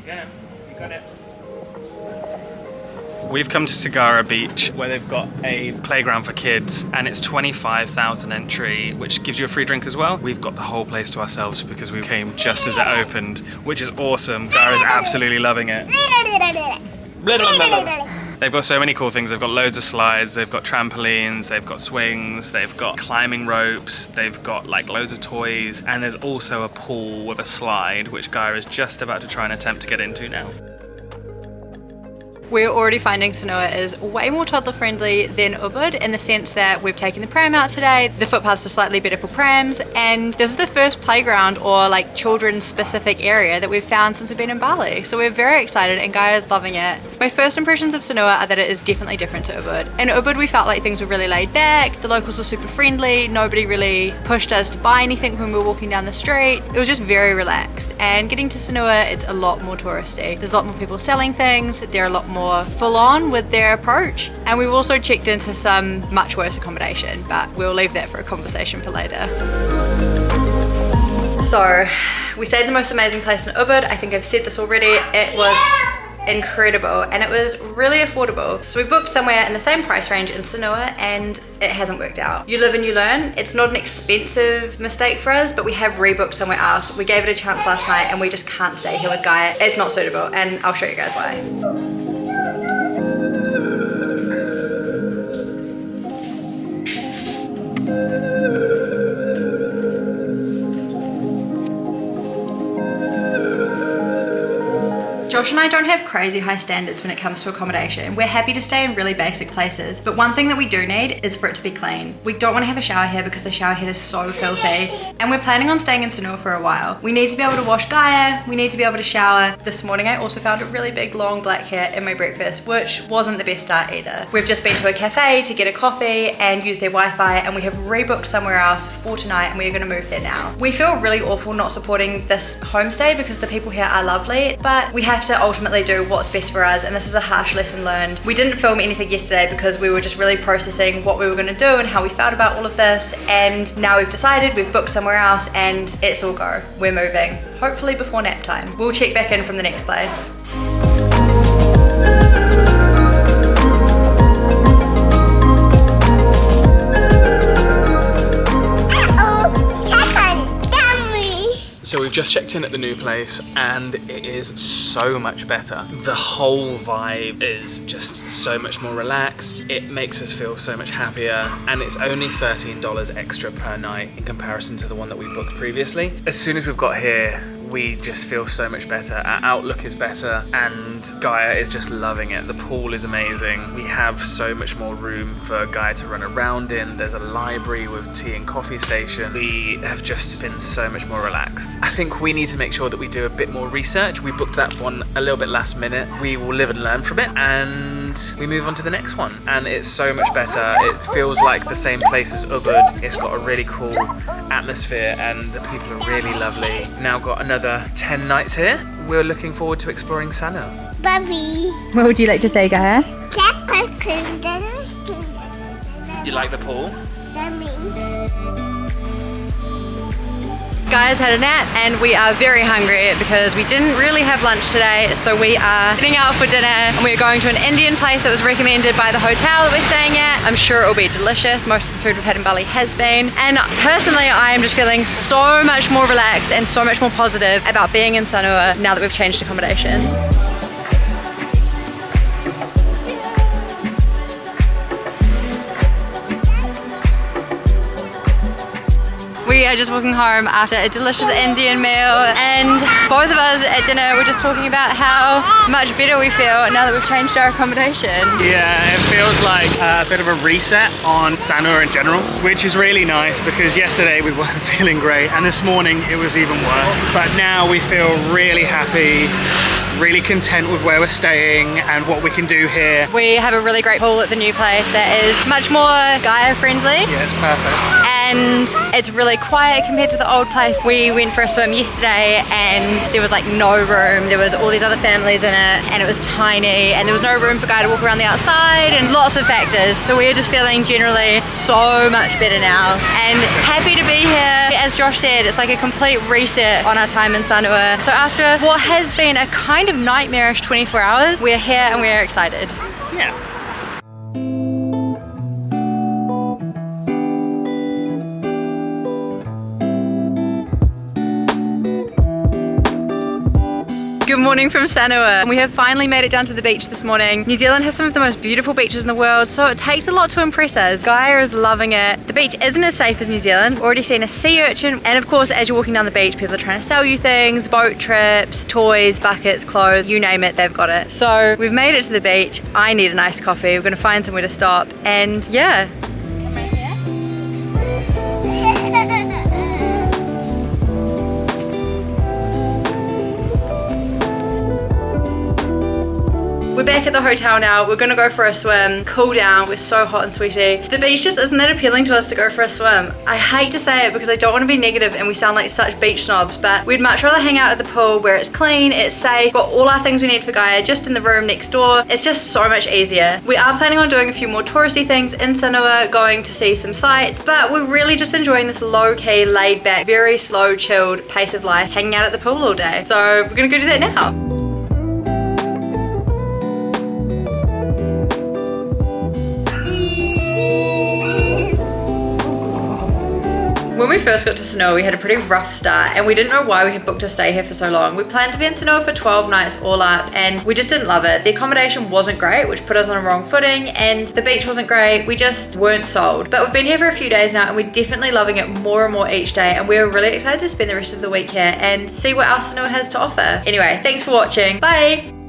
Yeah, you got it. We've come to Sagara Beach where they've got a playground for kids and it's 25,000 entry, which gives you a free drink as well. We've got the whole place to ourselves because we came just as it opened, which is awesome. Gara's absolutely loving it. They've got so many cool things. They've got loads of slides, they've got trampolines, they've got swings, they've got climbing ropes, they've got like loads of toys, and there's also a pool with a slide, which Gaia is just about to try and attempt to get into now. We're already finding Sanur is way more toddler friendly than Ubud in the sense that we've taken the pram out today, the footpaths are slightly better for prams, and this is the first playground or like children's specific area that we've found since we've been in Bali. So we're very excited and Gaia's loving it. My first impressions of Sanur are that it is definitely different to Ubud. In Ubud we felt like things were really laid back, the locals were super friendly, nobody really pushed us to buy anything when we were walking down the street. It was just very relaxed, and getting to Sanur it's a lot more touristy. There's a lot more people selling things, there are a lot more full on with their approach, and we've also checked into some much worse accommodation, but we'll leave that for a conversation for later. So we stayed in the most amazing place in Ubud. I think I've said this already. It was incredible and it was really affordable. So we booked somewhere in the same price range in Sanur and it hasn't worked out. You live and you learn. It's not an expensive mistake for us, but we have rebooked somewhere else. We gave it a chance last night and we just can't stay here with Gaia. It's not suitable, and I'll show you guys why. Josh and I don't have crazy high standards when it comes to accommodation. We're happy to stay in really basic places, but one thing that we do need is for it to be clean. We don't want to have a shower here because the shower head is so filthy, and we're planning on staying in Sanur for a while. We need to be able to wash Gaia, we need to be able to shower. This morning I also found a really big long black hair in my breakfast, which wasn't the best start either. We've just been to a cafe to get a coffee and use their Wi-Fi, and we have rebooked somewhere else for tonight and we're going to move there now. We feel really awful not supporting this homestay because the people here are lovely, but we have to ultimately do what's best for us, and this is a harsh lesson learned. We didn't film anything yesterday because we were just really processing what we were going to do and how we felt about all of this, and now we've decided, we've booked somewhere else and it's all go. We're moving, hopefully before nap time. We'll check back in from the next place. So we've just checked in at the new place and it is so much better. The whole vibe is just so much more relaxed. It makes us feel so much happier, and it's only $13 extra per night in comparison to the one that we booked previously. As soon as we've got here, we just feel so much better. Our outlook is better and Gaia is just loving it. The pool is amazing. We have so much more room for Gaia to run around in. There's a library with tea and coffee station. We have just been so much more relaxed. I think we need to make sure that we do a bit more research. We booked that one a little bit last minute. We will live and learn from it and we move on to the next one. And it's so much better. It feels like the same place as Ubud. It's got a really cool atmosphere and the people are really lovely. Now got another 10 nights here. We're looking forward to exploring Sanur. Bobby. What would you like to say, Gaia? Do you like the pool? Gaia's had a nap and we are very hungry because we didn't really have lunch today, so we are heading out for dinner and we're going to an Indian place that was recommended by the hotel that we're staying at. I'm sure it will be delicious. Most of the food we've had in Bali has been, and personally I am just feeling so much more relaxed and so much more positive about being in Sanur now that we've changed accommodation. We are just walking home after a delicious Indian meal, and both of us at dinner were just talking about how much better we feel now that we've changed our accommodation. Yeah, it feels like a bit of a reset on Sanur in general, which is really nice because yesterday we weren't feeling great and this morning it was even worse. But now we feel really happy, really content with where we're staying and what we can do here. We have a really great pool at the new place that is much more Gaia friendly. Yeah, it's perfect. And it's really quiet compared to the old place. We went for a swim yesterday and there was like no room. There was all these other families in it and it was tiny and there was no room for Gaia to walk around the outside and lots of factors. So we're just feeling generally so much better now and happy to be here. As Josh said, it's like a complete reset on our time in Sanur. So after what has been a kind of of nightmarish 24 hours. We're here and we're excited. Yeah. Good morning from Sanur. We have finally made it down to the beach this morning. New Zealand has some of the most beautiful beaches in the world, so it takes a lot to impress us. Gaia is loving it. The beach isn't as safe as New Zealand. We've already seen a sea urchin, and of course, as you're walking down the beach, people are trying to sell you things, boat trips, toys, buckets, clothes, you name it, they've got it. So we've made it to the beach. I need a nice coffee. We're gonna find somewhere to stop, and yeah. We're back at the hotel now. We're gonna go for a swim, cool down. We're so hot and sweaty. The beach just isn't that appealing to us to go for a swim. I hate to say it because I don't want to be negative and we sound like such beach snobs, but we'd much rather hang out at the pool where it's clean, it's safe, got all our things we need for Gaia just in the room next door. It's just so much easier. We are planning on doing a few more touristy things in Sanur, going to see some sights, but we're really just enjoying this low-key, laid-back, very slow, chilled pace of life, hanging out at the pool all day. So we're gonna go do that now. When we first got to Sanur, we had a pretty rough start and we didn't know why we had booked a stay here for so long. We planned to be in Sanur for 12 nights all up and we just didn't love it. The accommodation wasn't great, which put us on a wrong footing, and the beach wasn't great. We just weren't sold. But we've been here for a few days now and we're definitely loving it more and more each day, and we're really excited to spend the rest of the week here and see what else Sanur has to offer. Anyway, thanks for watching. Bye!